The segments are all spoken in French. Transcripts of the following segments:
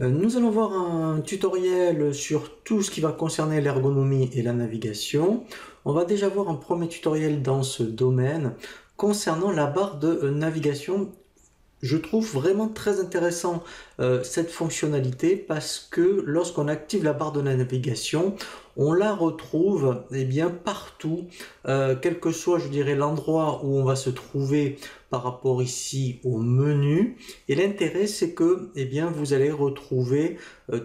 Nous allons voir un tutoriel sur tout ce qui va concerner l'ergonomie et la navigation. On va déjà voir un premier tutoriel dans ce domaine concernant la barre de navigation. Je trouve vraiment très intéressant cette fonctionnalité parce que lorsqu'on active la barre de la navigation, on la retrouve bien, partout, quel que soit, je dirais, l'endroit où on va se trouver par rapport ici au menu. Et l'intérêt, c'est que vous allez retrouver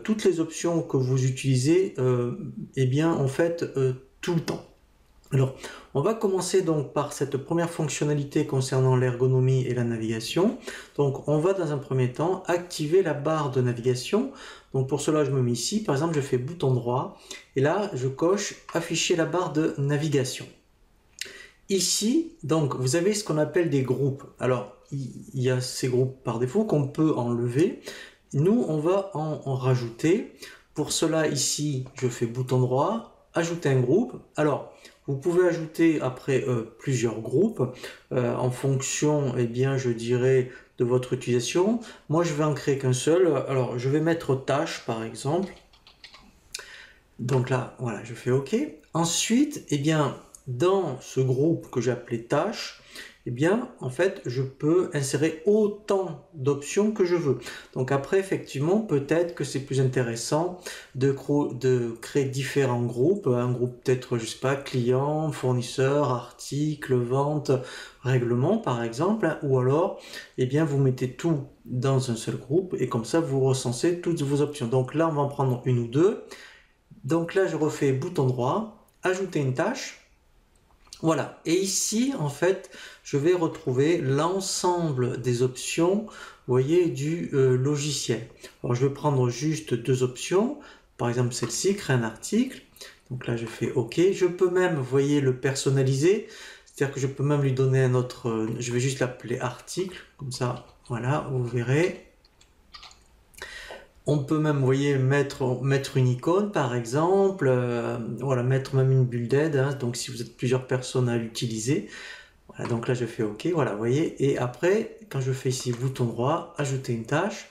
toutes les options que vous utilisez en fait tout le temps. Alors, on va commencer donc par cette première fonctionnalité concernant l'ergonomie et la navigation. Donc, on va dans un premier temps activer la barre de navigation. Donc, pour cela, je me mets ici. Par exemple, je fais bouton droit et là, je coche afficher la barre de navigation. Ici, donc, vous avez ce qu'on appelle des groupes. Alors, il y a ces groupes par défaut qu'on peut enlever. Nous, on va en rajouter. Pour cela, ici, je fais bouton droit, ajouter un groupe. Alors, vous pouvez ajouter après plusieurs groupes en fonction, je dirais, de votre utilisation. Moi, je vais en créer qu'un seul. Alors, je vais mettre tâches, par exemple. Donc là, voilà, je fais OK. Ensuite, dans ce groupe que j'ai appelé tâches, en fait, je peux insérer autant d'options que je veux. Donc après, effectivement, peut-être que c'est plus intéressant de créer différents groupes. Un groupe peut-être, je sais pas, client, fournisseur, article, vente, règlement, par exemple. Ou alors, vous mettez tout dans un seul groupe et comme ça, vous recensez toutes vos options. Donc là, on va en prendre une ou deux. Donc là, je refais bouton droit, ajouter une tâche. Voilà, et ici, en fait, je vais retrouver l'ensemble des options, vous voyez, du logiciel. Alors, je vais prendre juste deux options. Par exemple, celle-ci, créer un article. Donc là, je fais OK. Je peux même, vous voyez, le personnaliser. C'est-à-dire que je peux même lui donner un autre... je vais juste l'appeler article. Comme ça, voilà, vous verrez. On peut même, vous voyez, mettre une icône par exemple, voilà, mettre même une bulle d'aide, hein, donc si vous êtes plusieurs personnes à l'utiliser. Voilà, donc là je fais OK, voilà, vous voyez, et après, quand je fais ici bouton droit, ajouter une tâche,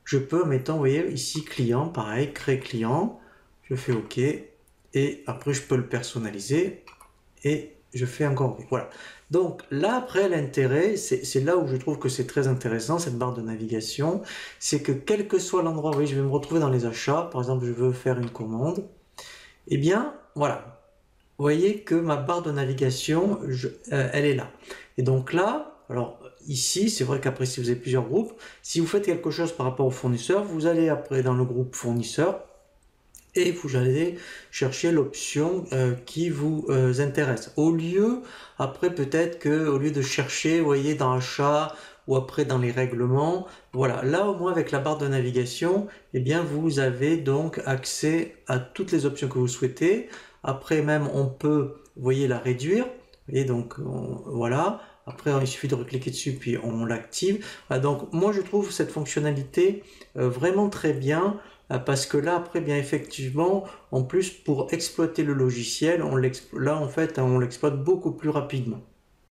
je peux, mettons, vous voyez, ici client, pareil, créer client, je fais OK, et après je peux le personnaliser, et je fais encore OK, voilà. Donc là, après, l'intérêt, c'est là où je trouve que c'est très intéressant, cette barre de navigation, c'est que quel que soit l'endroit, vous voyez, je vais me retrouver dans les achats, par exemple, je veux faire une commande, voilà, vous voyez que ma barre de navigation, elle est là. Et donc là, alors ici, c'est vrai qu'après, si vous avez plusieurs groupes, si vous faites quelque chose par rapport au fournisseur, vous allez après dans le groupe fournisseur, et vous allez chercher l'option qui vous intéresse. Au lieu, après peut-être que au lieu de chercher, vous voyez, dans achat ou après dans les règlements, voilà, là au moins avec la barre de navigation, vous avez donc accès à toutes les options que vous souhaitez. Après même, on peut, vous voyez, la réduire. Vous voyez, donc voilà. Après, il suffit de recliquer dessus, puis on l'active. Voilà, donc, moi, je trouve cette fonctionnalité vraiment très bien, parce que là, après, bien effectivement, en plus, pour exploiter le logiciel, là, en fait, on l'exploite beaucoup plus rapidement.